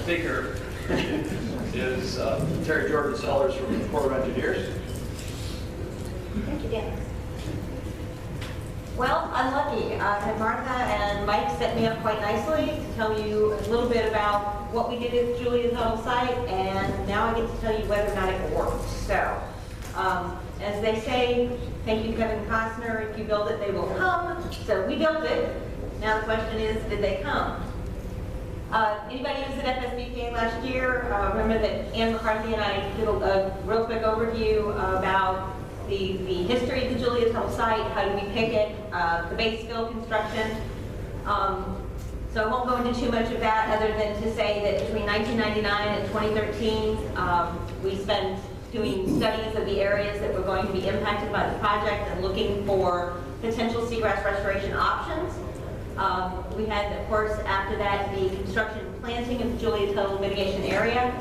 speaker is Terry Jordan Sellers from the Corps of Engineers. Thank you, Dan. Well, I'm lucky. Had Martha and Mike set me up quite nicely to tell you a little bit about what we did at Julia's Tuttle site, and now I get to tell you whether or not it worked. So, as they say, thank you to Kevin Costner, if you build it, they will come. So we built it. Now the question is, did they come? Anybody who was at FSBPA last year, remember that Ann McCarthy and I did a real quick overview about the history of the Julia Tuttle site, how did we pick it, the base fill construction. So I won't go into too much of that other than to say that between 1999 and 2013, we spent doing studies of the areas that were going to be impacted by the project and looking for potential seagrass restoration options. We had, of course, after that, the construction and planting of the Julia Tuttle mitigation area.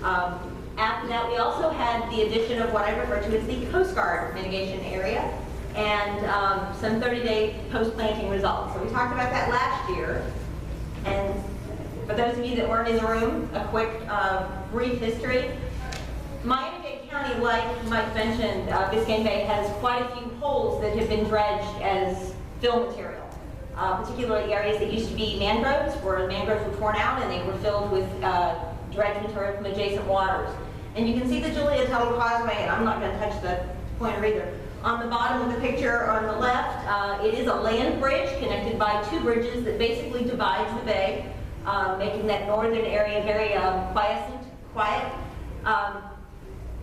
After that, we also had the addition of what I refer to as the Coast Guard mitigation area and some 30-day post-planting results. So we talked about that last year. And for those of you that weren't in the room, a quick brief history. Miami-Dade County, like Mike mentioned, Biscayne Bay has quite a few holes that have been dredged as fill material. Particularly areas that used to be mangroves, where the mangroves were torn out and they were filled with dredged material from adjacent waters. And you can see the Julia Tuttle Causeway, and I'm not going to touch the pointer either. On the bottom of the picture on the left, it is a land bridge connected by two bridges that basically divides the bay, making that northern area very quiet.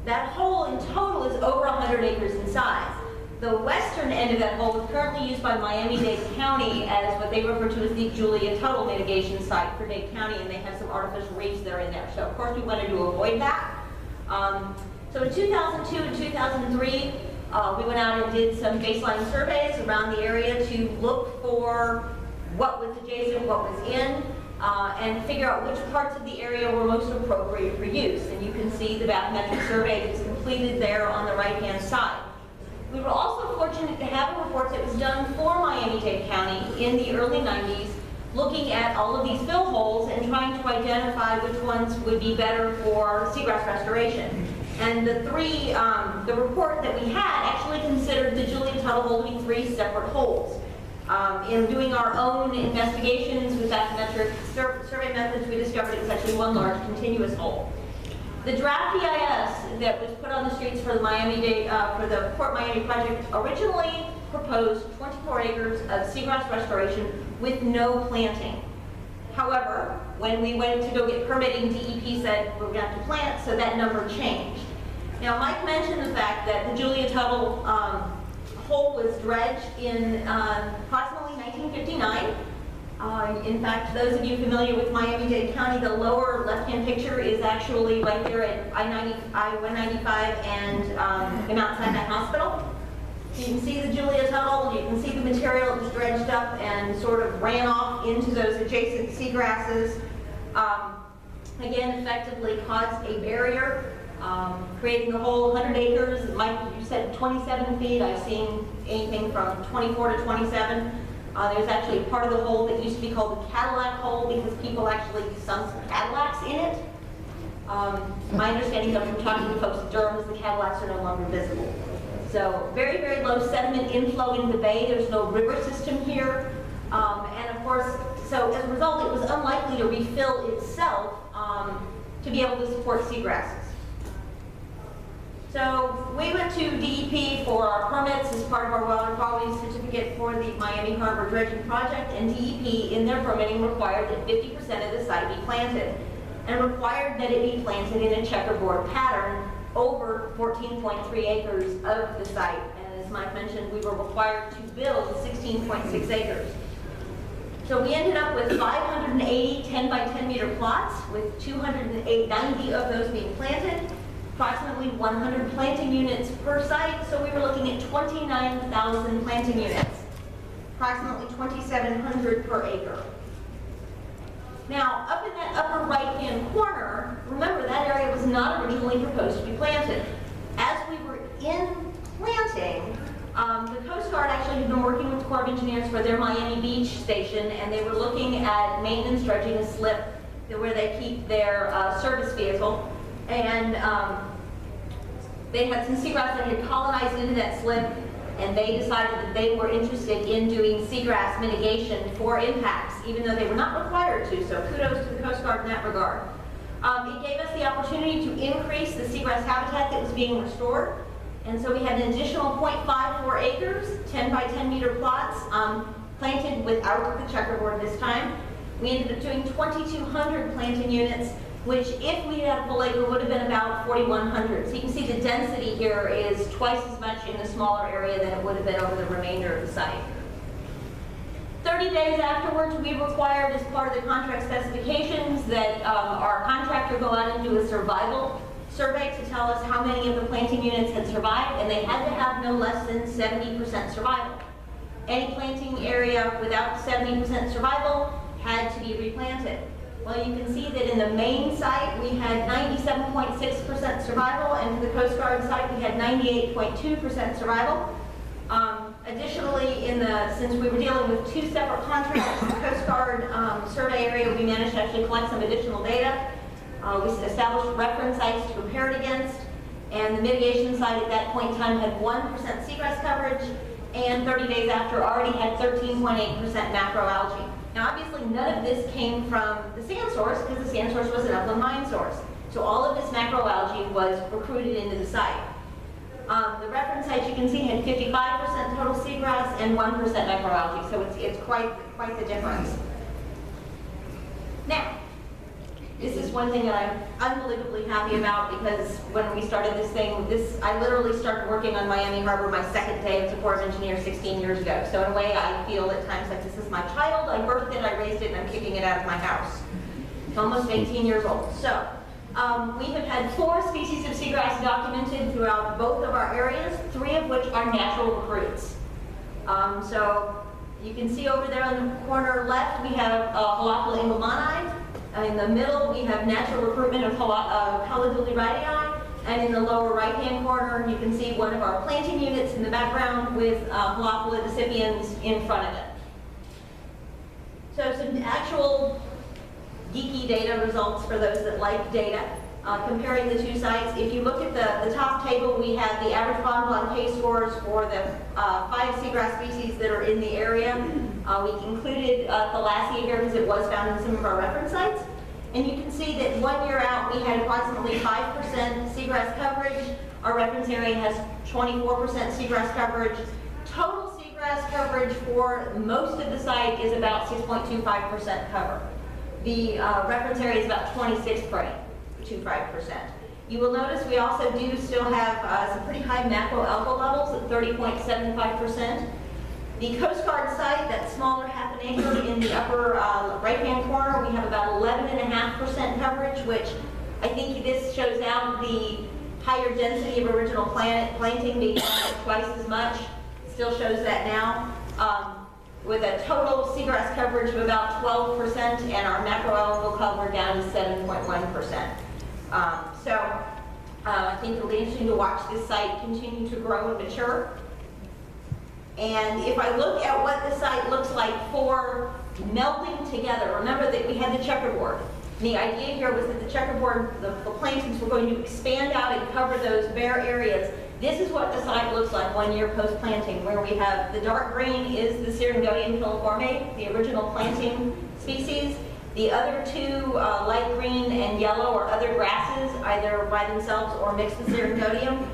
That hole in total is over 100 acres in size. The western end of that hole is currently used by Miami-Dade County as what they refer to as the Julia Tuttle mitigation site for Dade County, and they have some artificial reefs that are in there. So of course we wanted to avoid that. So in 2002 and 2003, we went out and did some baseline surveys around the area to look for what was adjacent, what was in, and figure out which parts of the area were most appropriate for use. And you can see the bathymetric survey that's completed there on the right-hand side. We were also fortunate to have a report that was done for Miami-Dade County in the early 90s, looking at all of these fill holes and trying to identify which ones would be better for seagrass restoration. And the report that we had actually considered the Julia Tuttle holding 3 separate holes. In doing our own investigations with bathymetric survey methods, we discovered it was actually one large continuous hole. The draft EIS that was put on the streets for the for the Port Miami project originally proposed 24 acres of seagrass restoration with no planting. However, when we went to go get permitting, DEP said we're going to have to plant, so that number changed. Now, Mike mentioned the fact that the Julia Tuttle hole was dredged in approximately 1959. In fact, those of you familiar with Miami-Dade County, the lower left-hand picture is actually right there at I-195 and the Mount Sinai Hospital. So you can see the Julia Tuttle, you can see the material that was dredged up and sort of ran off into those adjacent seagrasses. Again, effectively caused a barrier, creating the whole 100 acres. Mike, you said 27 feet. I've seen anything from 24 to 27. There's actually part of the hole that used to be called the Cadillac hole because people actually sunk some Cadillacs in it. My understanding from talking to folks at Durham is the Cadillacs are no longer visible. So very, very low sediment inflow into the bay. There's no river system here. And of course, so as a result, it was unlikely to refill itself to be able to support seagrasses. So we went to DEP for our permits as part of our water quality certificate for the Miami Harbor dredging project, and DEP in their permitting required that 50% of the site be planted, and required that it be planted in a checkerboard pattern over 14.3 acres of the site. And as Mike mentioned, we were required to build 16.6 acres. So we ended up with 580 10 by 10 meter plots, with 290 of those being planted. Approximately 100 planting units per site, so we were looking at 29,000 planting units, approximately 2,700 per acre. Now, up in that upper right-hand corner, remember that area was not originally proposed to be planted. As we were in planting, the Coast Guard actually had been working with the Corps of Engineers for their Miami Beach station, and they were looking at maintenance dredging a slip where they keep their service vehicle. And they had some seagrass that had colonized into that slip, and they decided that they were interested in doing seagrass mitigation for impacts, even though they were not required to, so kudos to the Coast Guard in that regard. It gave us the opportunity to increase the seagrass habitat that was being restored, and so we had an additional 0.54 acres, 10 by 10 meter plots, planted without the checkerboard this time. We ended up doing 2,200 planting units, which if we had a full acre would have been about 4,100. So you can see the density here is twice as much in the smaller area than it would have been over the remainder of the site. 30 days afterwards, we required, as part of the contract specifications, that our contractor go out and do a survival survey to tell us how many of the planting units had survived, and they had to have no less than 70% survival. Any planting area without 70% survival had to be replanted. Well, you can see that in the main site, we had 97.6% survival, and for the Coast Guard site, we had 98.2% survival. Additionally, since we were dealing with two separate contracts, the Coast Guard survey area, we managed to actually collect some additional data. We established reference sites to compare it against, and the mitigation site at that point in time had 1% seagrass coverage, and 30 days after already had 13.8% macroalgae. Now, obviously, none of this came from the sand source, because the sand source was an upland mine source. So all of this macroalgae was recruited into the site. The reference site, you can see, had 55% total seagrass and 1% macroalgae, so it's quite the difference. Now, this is one thing that I'm unbelievably happy about, because when we started this thing, I literally started working on Miami Harbor my second day as a Corps of Engineers 16 years ago. So in a way, I feel at times like this is my child. I birthed it, I raised it, and I'm kicking it out of my house. It's almost 18 years old. So we have had 4 species of seagrass documented throughout both of our areas, 3 of which are natural recruits. So you can see over there on the corner left, we have Holophila engelmannii. In the middle, we have natural recruitment of Calodula radii, and in the lower right-hand corner, you can see one of our planting units in the background with Holophila decipiens in front of it. So some actual geeky data results for those that like data. Comparing the 2 sites, if you look at the top table, we have the average bottom line K scores for the 5 seagrass species that are in the area. We included Thalassia here because it was found in some of our reference sites. And you can see that 1 year out, we had approximately 5% seagrass coverage. Our reference area has 24% seagrass coverage. Total seagrass coverage for most of the site is about 6.25% cover. The reference area is about 26.25%. You will notice we also do still have some pretty high macroalgal levels at 30.75%. The Coast Guard site, that smaller half an acre in the upper right-hand corner, we have about 11.5% coverage, which I think this shows out the higher density of original planting being twice as much. Still shows that now. With a total seagrass coverage of about 12% and our macroalgal cover down to 7.1%. I think it'll be interesting to watch this site continue to grow and mature. And if I look at what the site looks like for melding together, remember that we had the checkerboard. And the idea here was that the checkerboard, the plantings were going to expand out and cover those bare areas. This is what the site looks like 1 year post-planting, where we have the dark green is the Syringodium filiforme, the original planting species. The other 2, light green and yellow, are other grasses, either by themselves or mixed with Syringodium.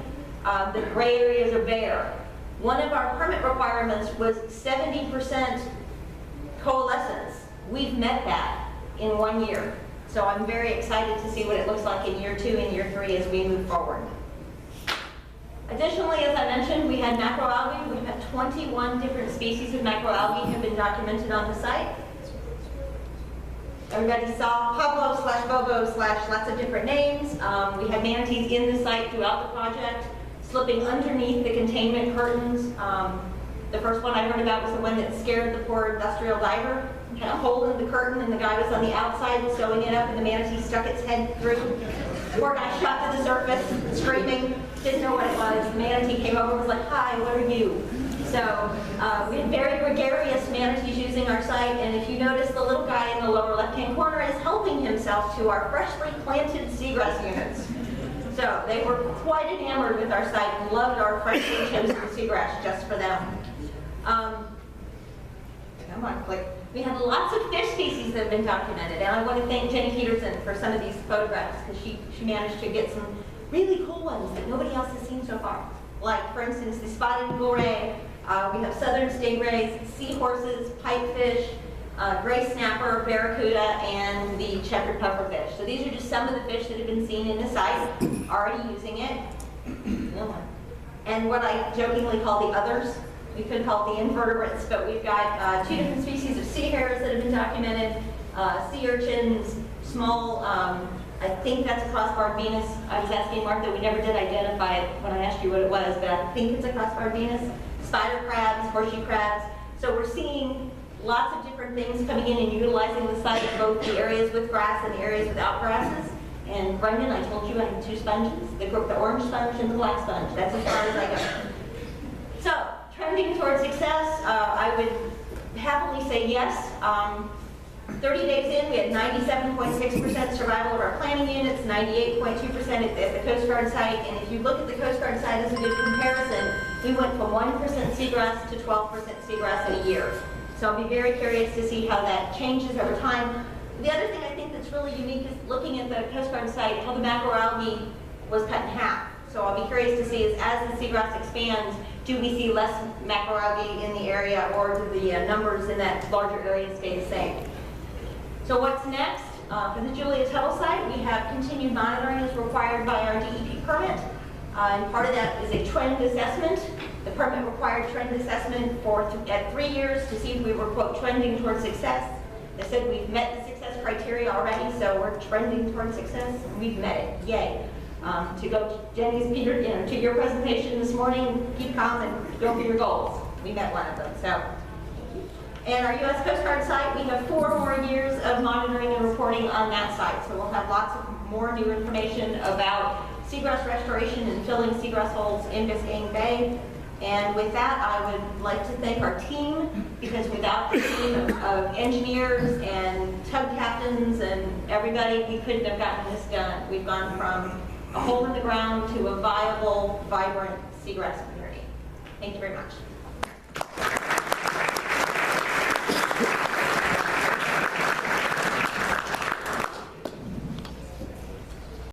The gray areas are bare. One of our permit requirements was 70% coalescence. We've met that in 1 year. So I'm very excited to see what it looks like in year 2 and year 3 as we move forward. Additionally, as I mentioned, we had macroalgae. We have 21 different species of macroalgae have been documented on the site. Everybody saw Pablo/Bobo/ lots of different names. We had manatees in the site throughout the project, slipping underneath the containment curtains. The first one I heard about was the one that scared the poor industrial diver. Had a hole in the curtain, and the guy was on the outside sewing it up, and the manatee stuck its head through. The poor guy shot to the surface, screaming, didn't know what it was. The manatee came over and was like, "Hi, what are you?" So we had very gregarious manatees using our site, and if you notice, the little guy in the lower left-hand corner is helping himself to our freshly planted seagrass units. So they were quite enamored with our site and loved our freshly chosen seagrass just for them. Come on, click. We have lots of fish species that have been documented, and I want to thank Jenny Peterson for some of these photographs because she managed to get some really cool ones that nobody else has seen so far. Like, for instance, the spotted eagle ray. We have southern stingrays, seahorses, pipefish, gray snapper, barracuda, and the checkered pufferfish. So these are just some of the fish that have been seen in the site, already using it. And what I jokingly call the others, we could call it the invertebrates, but we've got 2 different species of sea hares that have been documented, sea urchins, small, I think that's a crossbarred Venus. I was asking Mark that we never did identify it when I asked you what it was, but I think it's a crossbarred Venus. Spider crabs, horseshoe crabs. So we're seeing lots of different things coming in and utilizing the site, both the areas with grass and the areas without grasses. And Brendan, I told you I have 2 sponges, the orange sponge and the black sponge. That's as far as I go. So, trending towards success, I would happily say yes. 30 days in, we had 97.6% survival of our planning units, 98.2% at the Coast Guard site, and if you look at the Coast Guard site as a good comparison, we went from 1% seagrass to 12% seagrass in a year. So I'll be very curious to see how that changes over time. The other thing I think that's really unique is looking at the Coast Guard site, how the macroalgae was cut in half. So I'll be curious to see is as the seagrass expands, do we see less macroalgae in the area, or do the numbers in that larger area stay the same? So what's next? For the Julia Tuttle site, we have continued monitoring as required by our DEP permit. And part of that is a trend assessment. The permit required trend assessment at 3 years to see if we were, quote, trending towards success. They said we've met the success criteria already, so we're trending towards success. We've met it. Yay. To go to Jenny's, Peter, to your presentation this morning, keep calm and go for your goals. We met one of them. So. And our U.S. Coast Guard site, we have 4 more years of monitoring and reporting on that site. So we'll have lots of more new information about seagrass restoration and filling seagrass holes in Biscayne Bay. And with that, I would like to thank our team, because without the team of engineers and tug captains and everybody, we couldn't have gotten this done. We've gone from a hole in the ground to a viable, vibrant seagrass community. Thank you very much.